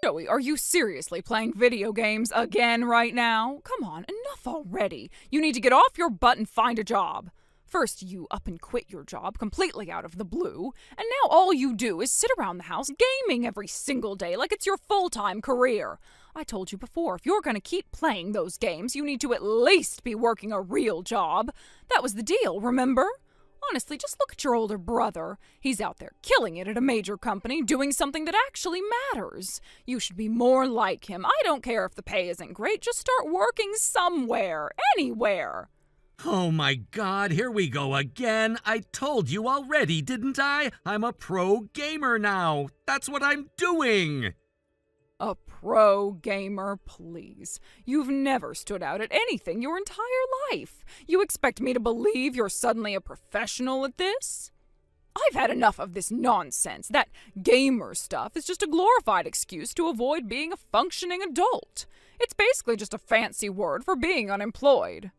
Joey, are you seriously playing video games again right now? Come on, enough already. You need to get off your butt and find a job. First, you up and quit your job completely out of the blue, and now all you do is sit around the house gaming every single day like it's your full-time career. I told you before, if you're going to keep playing those games, you need to at least be working a real job. That was the deal, remember? Honestly, just look at your older brother. He's out there killing it at a major company, doing something that actually matters. You should be more like him. I don't care if the pay isn't great, just start working somewhere, anywhere. Oh my God, here we go again. I told you already, didn't I? I'm a pro gamer now. That's what I'm doing. A pro gamer, please. You've never stood out at anything your entire life. You expect me to believe you're suddenly a professional at this? I've had enough of this nonsense. That gamer stuff is just a glorified excuse to avoid being a functioning adult. It's basically just a fancy word for being unemployed.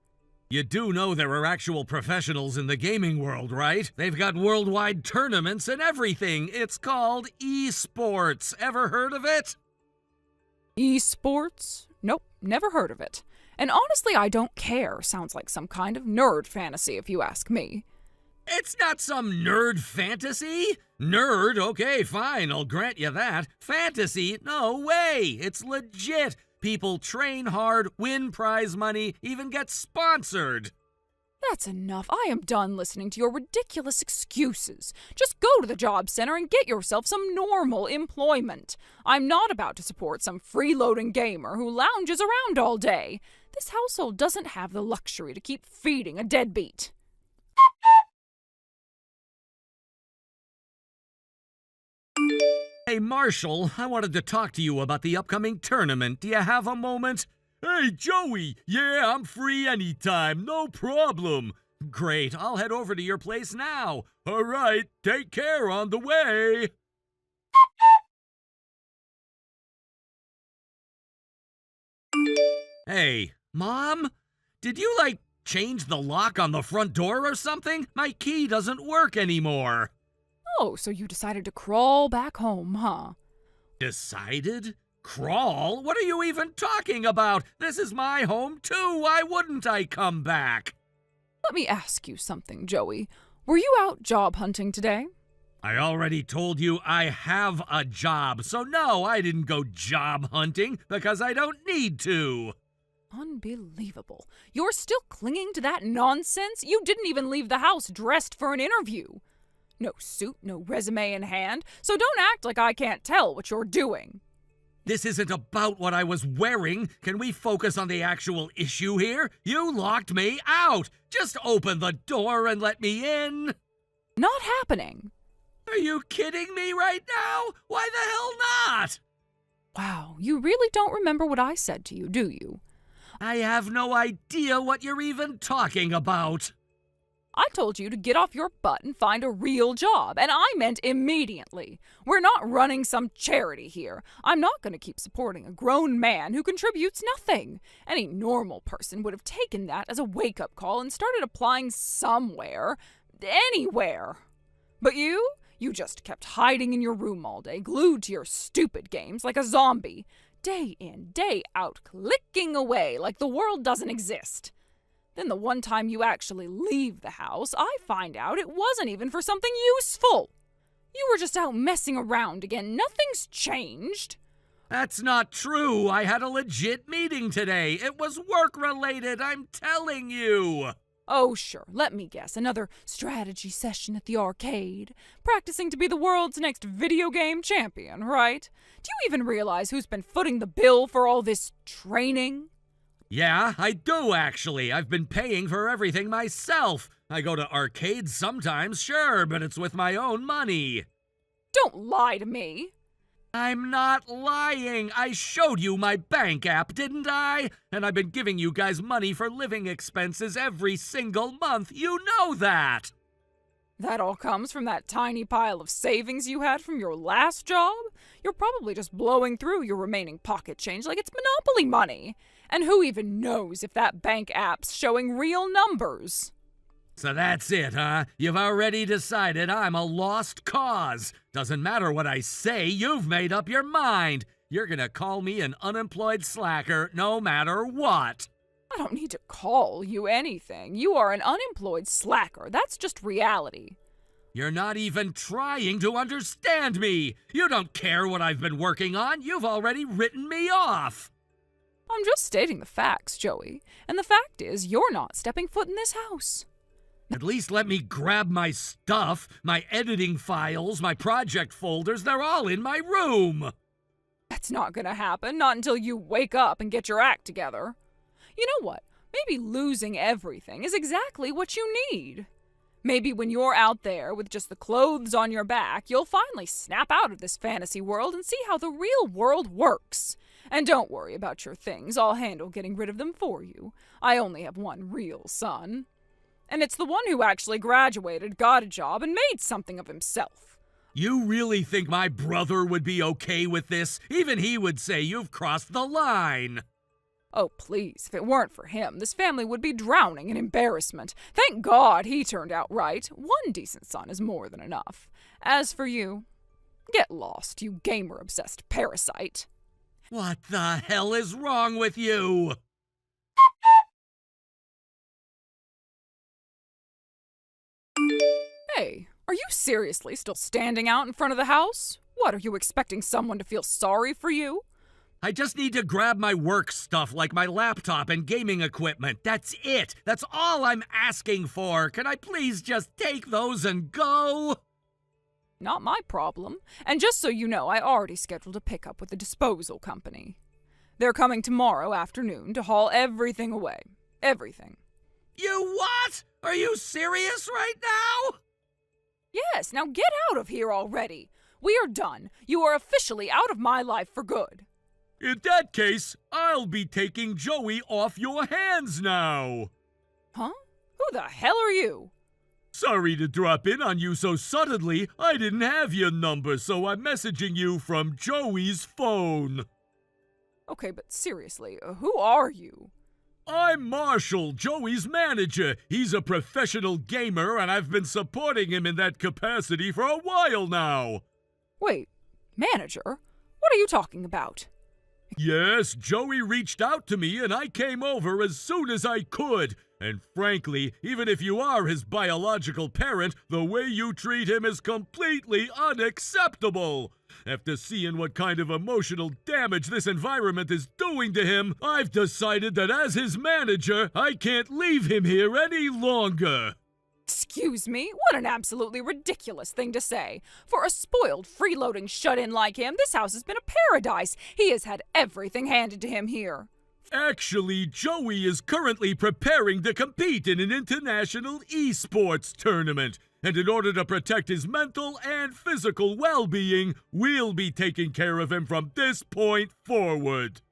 You do know there are actual professionals in the gaming world, right? They've got worldwide tournaments and everything. It's called esports. Ever heard of it? Esports? Nope, never heard of it. And honestly, I don't care. Sounds like some kind of nerd fantasy, if you ask me. It's not some nerd fantasy. Nerd, okay, fine, I'll grant you that. Fantasy, no way. It's legit. People train hard, win prize money, even get sponsored. That's enough. I am done listening to your ridiculous excuses. Just go to the job center and get yourself some normal employment. I'm not about to support some freeloading gamer who lounges around all day. This household doesn't have the luxury to keep feeding a deadbeat. Hey, Marshall, I wanted to talk to you about the upcoming tournament. Do you have a moment? Hey, Joey! Yeah, I'm free anytime, no problem. Great, I'll head over to your place now. All right, take care on the way. Hey, Mom? Did you, change the lock on the front door or something? My key doesn't work anymore. Oh, so you decided to crawl back home, huh? Decided? Crawl? What are you even talking about? This is my home too. Why wouldn't I come back? Let me ask you something, Joey. Were you out job hunting today? I already told you I have a job, so no, I didn't go job hunting because I don't need to. Unbelievable. You're still clinging to that nonsense? You didn't even leave the house dressed for an interview. No suit, no resume in hand, so don't act like I can't tell what you're doing. This isn't about what I was wearing. Can we focus on the actual issue here? You locked me out. Just open the door and let me in. Not happening. Are you kidding me right now? Why the hell not? Wow, you really don't remember what I said to you, do you? I have no idea what you're even talking about. I told you to get off your butt and find a real job, and I meant immediately. We're not running some charity here. I'm not going to keep supporting a grown man who contributes nothing. Any normal person would have taken that as a wake-up call and started applying somewhere, anywhere. But you just kept hiding in your room all day, glued to your stupid games like a zombie. Day in, day out, clicking away like the world doesn't exist. Then the one time you actually leave the house, I find out it wasn't even for something useful. You were just out messing around again. Nothing's changed. That's not true. I had a legit meeting today. It was work-related, I'm telling you. Oh, sure. Let me guess. Another strategy session at the arcade. Practicing to be the world's next video game champion, right? Do you even realize who's been footing the bill for all this training? Yeah, I do actually. I've been paying for everything myself. I go to arcades sometimes, sure, but it's with my own money. Don't lie to me. I'm not lying. I showed you my bank app, didn't I? And I've been giving you guys money for living expenses every single month. You know that. That all comes from that tiny pile of savings you had from your last job? You're probably just blowing through your remaining pocket change like it's Monopoly money. And who even knows if that bank app's showing real numbers? So that's it, huh? You've already decided I'm a lost cause. Doesn't matter what I say, you've made up your mind. You're gonna call me an unemployed slacker no matter what. I don't need to call you anything. You are an unemployed slacker. That's just reality. You're not even trying to understand me. You don't care what I've been working on. You've already written me off. I'm just stating the facts, Joey. And the fact is, you're not stepping foot in this house. At least let me grab my stuff, my editing files, my project folders. They're all in my room. That's not gonna happen, not until you wake up and get your act together. You know what? Maybe losing everything is exactly what you need. Maybe when you're out there with just the clothes on your back, you'll finally snap out of this fantasy world and see how the real world works. And don't worry about your things. I'll handle getting rid of them for you. I only have one real son. And it's the one who actually graduated, got a job, and made something of himself. You really think my brother would be okay with this? Even he would say you've crossed the line. Oh, please, if it weren't for him, this family would be drowning in embarrassment. Thank God he turned out right. One decent son is more than enough. As for you, get lost, you gamer-obsessed parasite. What the hell is wrong with you? Hey, are you seriously still standing out in front of the house? What, are you expecting someone to feel sorry for you? I just need to grab my work stuff like my laptop and gaming equipment. That's it. That's all I'm asking for. Can I please just take those and go? Not my problem. And just so you know, I already scheduled a pickup with the disposal company. They're coming tomorrow afternoon to haul everything away. Everything. You what? Are you serious right now? Yes, now get out of here already. We are done. You are officially out of my life for good. In that case, I'll be taking Joey off your hands now. Huh? Who the hell are you? Sorry to drop in on you so suddenly. I didn't have your number, so I'm messaging you from Joey's phone. Okay, but seriously, who are you? I'm Marshall, Joey's manager. He's a professional gamer, and I've been supporting him in that capacity for a while now. Wait, manager? What are you talking about? Yes, Joey reached out to me, and I came over as soon as I could. And frankly, even if you are his biological parent, the way you treat him is completely unacceptable. After seeing what kind of emotional damage this environment is doing to him, I've decided that as his manager, I can't leave him here any longer. Excuse me? What an absolutely ridiculous thing to say. For a spoiled, freeloading shut-in like him, this house has been a paradise. He has had everything handed to him here. Actually, Joey is currently preparing to compete in an international esports tournament. And in order to protect his mental and physical well-being, we'll be taking care of him from this point forward.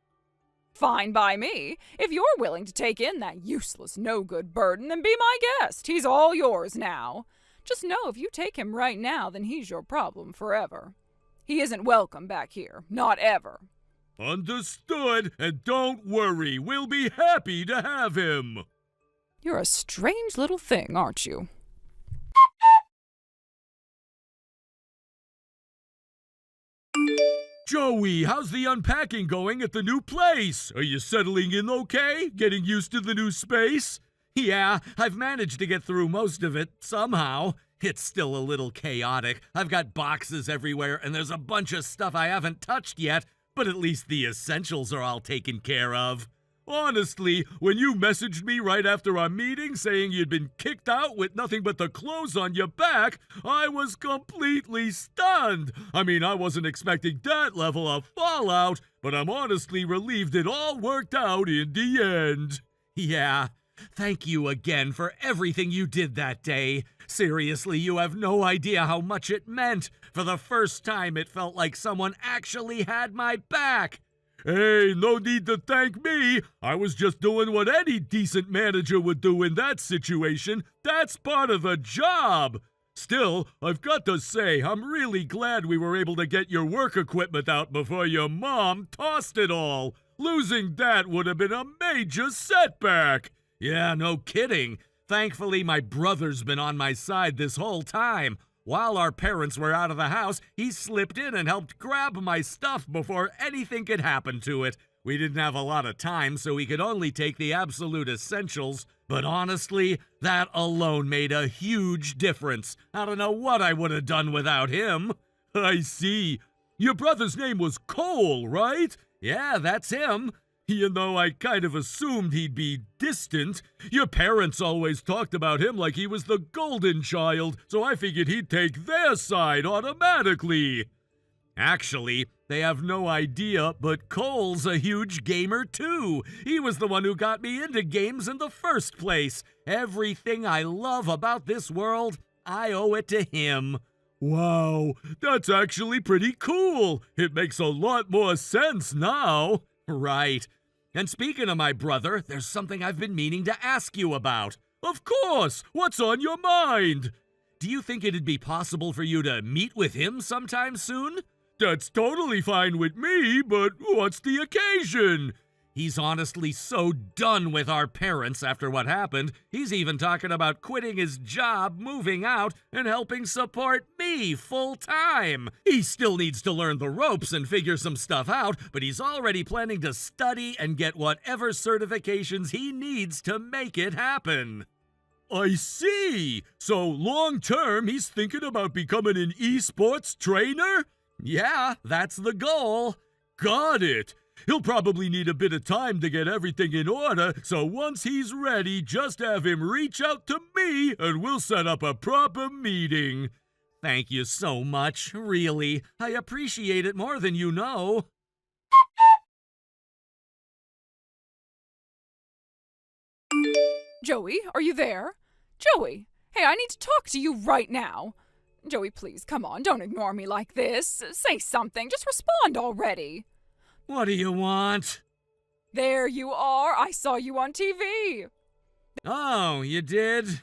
Fine by me. If you're willing to take in that useless, no-good burden, then be my guest. He's all yours now. Just know if you take him right now, then he's your problem forever. He isn't welcome back here. Not ever. Understood, and don't worry, we'll be happy to have him. You're a strange little thing, aren't you? Joey, how's the unpacking going at the new place? Are you settling in okay? Getting used to the new space? Yeah, I've managed to get through most of it, somehow. It's still a little chaotic. I've got boxes everywhere, and there's a bunch of stuff I haven't touched yet, but at least the essentials are all taken care of. Honestly, when you messaged me right after our meeting saying you'd been kicked out with nothing but the clothes on your back, I was completely stunned. I mean, I wasn't expecting that level of fallout, but I'm honestly relieved it all worked out in the end. Yeah, thank you again for everything you did that day. Seriously, you have no idea how much it meant. For the first time, it felt like someone actually had my back. Hey, no need to thank me. I was just doing what any decent manager would do in that situation. That's part of the job. Still, I've got to say, I'm really glad we were able to get your work equipment out before your mom tossed it all. Losing that would have been a major setback. Yeah, no kidding. Thankfully, my brother's been on my side this whole time. While our parents were out of the house, he slipped in and helped grab my stuff before anything could happen to it. We didn't have a lot of time, so we could only take the absolute essentials. But honestly, that alone made a huge difference. I don't know what I would have done without him. I see. Your brother's name was Cole, right? Yeah, that's him. Even though I kind of assumed he'd be distant, your parents always talked about him like he was the golden child, so I figured he'd take their side automatically. Actually, they have no idea, but Cole's a huge gamer too. He was the one who got me into games in the first place. Everything I love about this world, I owe it to him. Wow, that's actually pretty cool. It makes a lot more sense now. Right. And speaking of my brother, there's something I've been meaning to ask you about. Of course! What's on your mind? Do you think it'd be possible for you to meet with him sometime soon? That's totally fine with me, but what's the occasion? He's honestly so done with our parents after what happened, he's even talking about quitting his job, moving out, and helping support me full-time. He still needs to learn the ropes and figure some stuff out, but he's already planning to study and get whatever certifications he needs to make it happen. I see. So long-term, he's thinking about becoming an esports trainer? Yeah, that's the goal. Got it. He'll probably need a bit of time to get everything in order, so once he's ready, just have him reach out to me and we'll set up a proper meeting. Thank you so much, really. I appreciate it more than you know. Joey, are you there? Joey, hey, I need to talk to you right now. Joey, please, come on, don't ignore me like this. Say something, just respond already. What do you want? There you are. I saw you on TV. Oh, you did?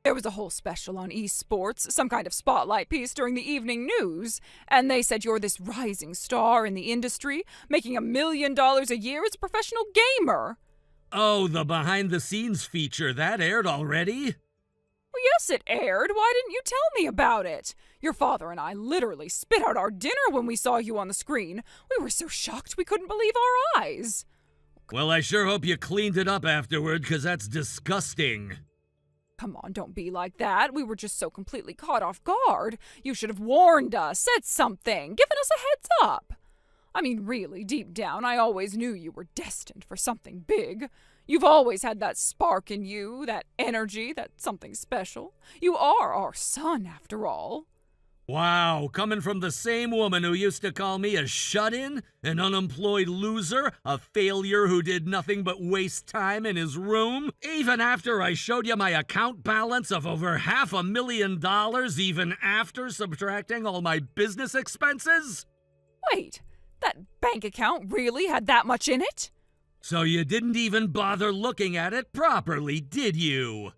There was a whole special on esports, some kind of spotlight piece during the evening news, and they said you're this rising star in the industry, making $1 million a year as a professional gamer. Oh, the behind-the-scenes feature, that aired already? Well, yes, it aired. Why didn't you tell me about it? Your father and I literally spit out our dinner when we saw you on the screen. We were so shocked we couldn't believe our eyes. Well, I sure hope you cleaned it up afterward, because that's disgusting. Come on, don't be like that. We were just so completely caught off guard. You should have warned us, said something, given us a heads up. I mean, really, deep down, I always knew you were destined for something big. You've always had that spark in you, that energy, that something special. You are our son, after all. Wow, coming from the same woman who used to call me a shut-in, an unemployed loser, a failure who did nothing but waste time in his room, even after I showed you my account balance of over $500,000, even after subtracting all my business expenses? Wait, that bank account really had that much in it? So you didn't even bother looking at it properly, did you?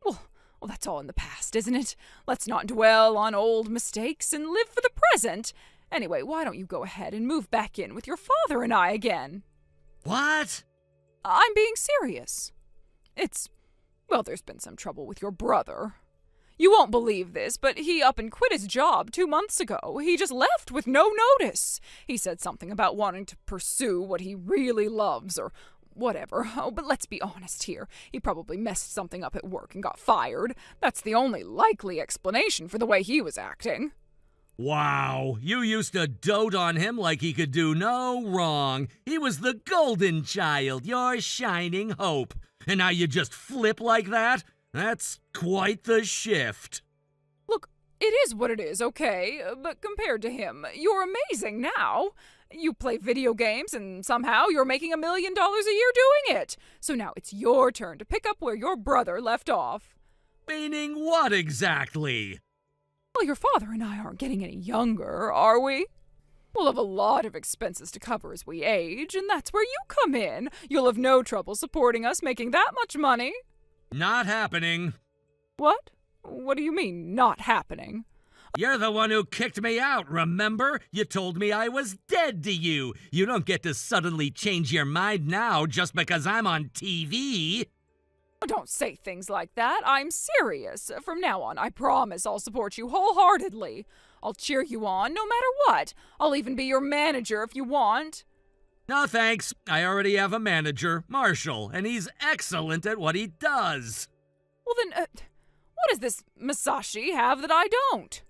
Well, that's all in the past, isn't it? Let's not dwell on old mistakes and live for the present. Anyway, why don't you go ahead and move back in with your father and I again? What? I'm being serious. Well, there's been some trouble with your brother. You won't believe this, but he up and quit his job 2 months ago. He just left with no notice. He said something about wanting to pursue what he really loves or whatever. Oh, but let's be honest here. He probably messed something up at work and got fired. That's the only likely explanation for the way he was acting. Wow, you used to dote on him like he could do no wrong. He was the golden child, your shining hope. And now you just flip like that? That's quite the shift. Look, it is what it is, okay? But compared to him, you're amazing now. You play video games and somehow you're making $1 million a year doing it. So now it's your turn to pick up where your brother left off. Meaning what exactly? Well, your father and I aren't getting any younger, are we? We'll have a lot of expenses to cover as we age, and that's where you come in. You'll have no trouble supporting us making that much money. Not happening. What? What do you mean, not happening? You're the one who kicked me out, remember? You told me I was dead to you. You don't get to suddenly change your mind now just because I'm on TV. Oh, don't say things like that. I'm serious. From now on, I promise I'll support you wholeheartedly. I'll cheer you on no matter what. I'll even be your manager if you want. No thanks. I already have a manager, Marshall, and he's excellent at what he does. Well then, what does this Masashi have that I don't?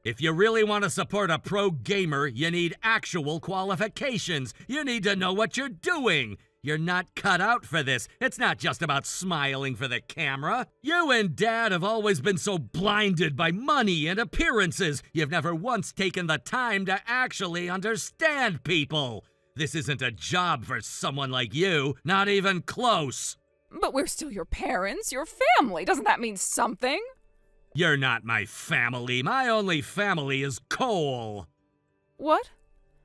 If you really want to support a pro gamer, you need actual qualifications. You need to know what you're doing. You're not cut out for this. It's not just about smiling for the camera. You and Dad have always been so blinded by money and appearances, you've never once taken the time to actually understand people. This isn't a job for someone like you, not even close. But we're still your parents, your family. Doesn't that mean something? You're not my family. My only family is Cole. What?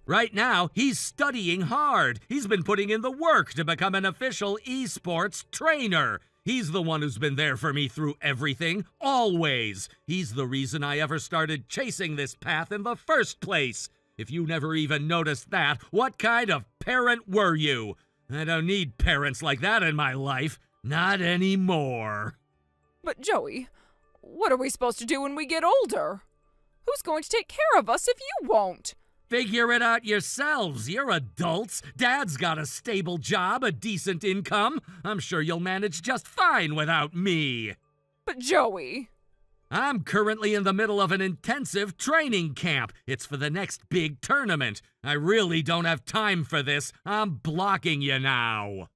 Right now, he's studying hard. He's been putting in the work to become an official esports trainer. He's the one who's been there for me through everything, always. He's the reason I ever started chasing this path in the first place. If you never even noticed that, what kind of parent were you? I don't need parents like that in my life. Not anymore. But Joey, what are we supposed to do when we get older? Who's going to take care of us if you won't? Figure it out yourselves. You're adults. Dad's got a stable job, a decent income. I'm sure you'll manage just fine without me. But Joey... I'm currently in the middle of an intensive training camp. It's for the next big tournament. I really don't have time for this. I'm blocking you now.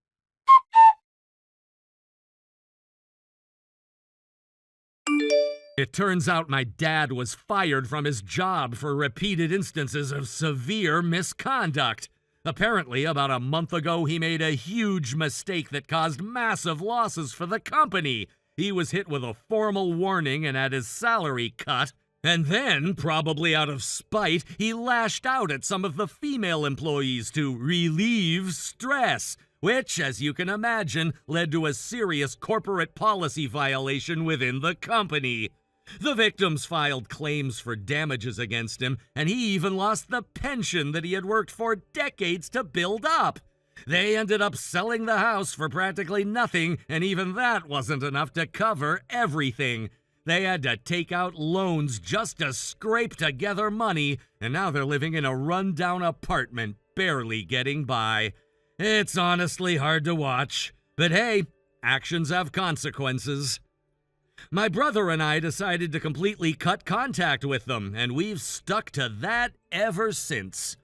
It turns out my dad was fired from his job for repeated instances of severe misconduct. Apparently, about a month ago, he made a huge mistake that caused massive losses for the company. He was hit with a formal warning and had his salary cut. And then, probably out of spite, he lashed out at some of the female employees to relieve stress, which, as you can imagine, led to a serious corporate policy violation within the company. The victims filed claims for damages against him, and he even lost the pension that he had worked for decades to build up. They ended up selling the house for practically nothing, and even that wasn't enough to cover everything. They had to take out loans just to scrape together money, and now they're living in a run-down apartment, barely getting by. It's honestly hard to watch, but hey, actions have consequences. My brother and I decided to completely cut contact with them, and we've stuck to that ever since.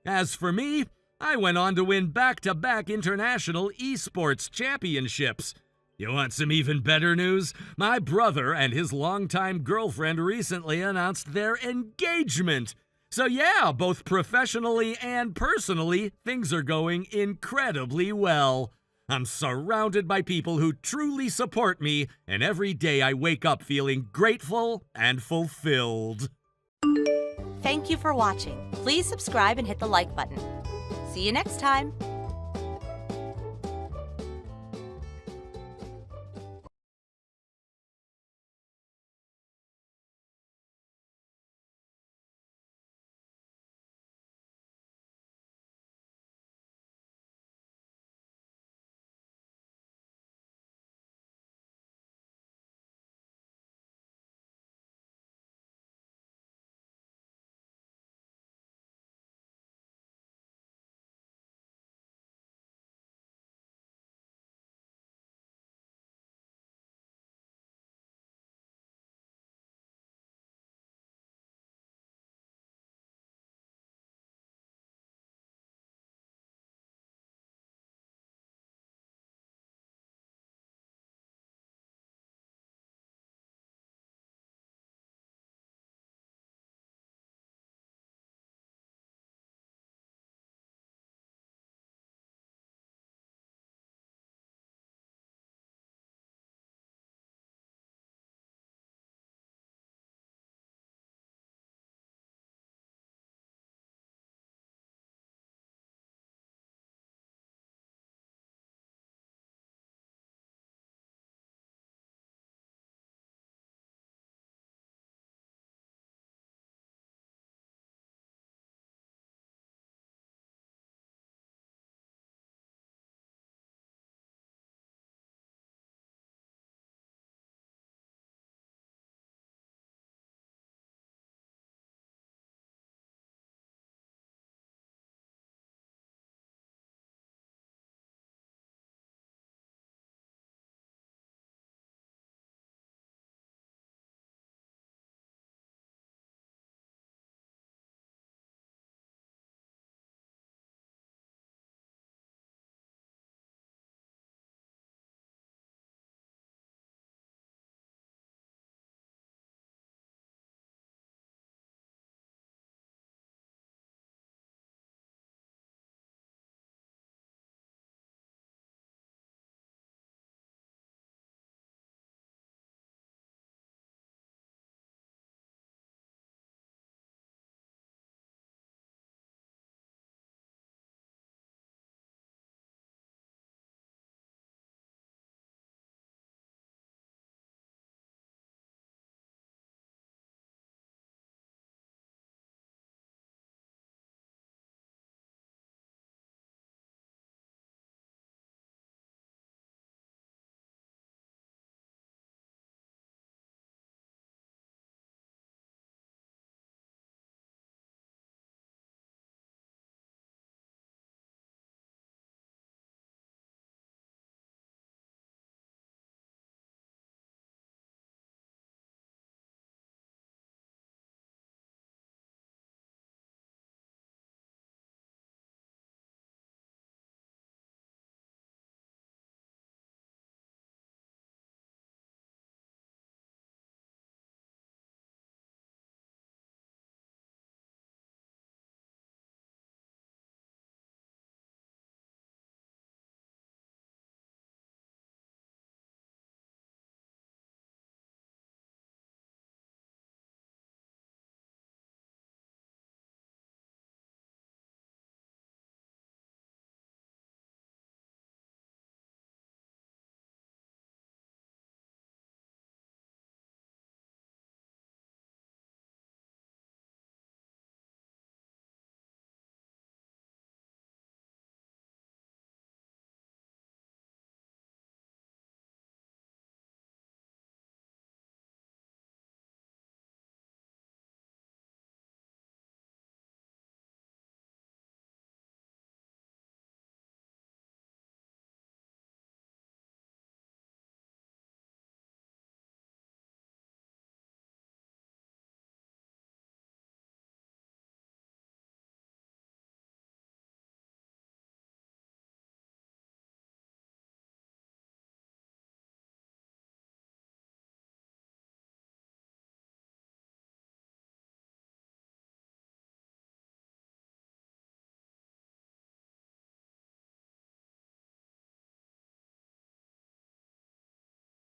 As for me, I went on to win back-to-back international esports championships. You want some even better news? My brother and his longtime girlfriend recently announced their engagement. So yeah, both professionally and personally, things are going incredibly well. I'm surrounded by people who truly support me, and every day I wake up feeling grateful and fulfilled. Thank you for watching. Please subscribe and hit the like button. See you next time.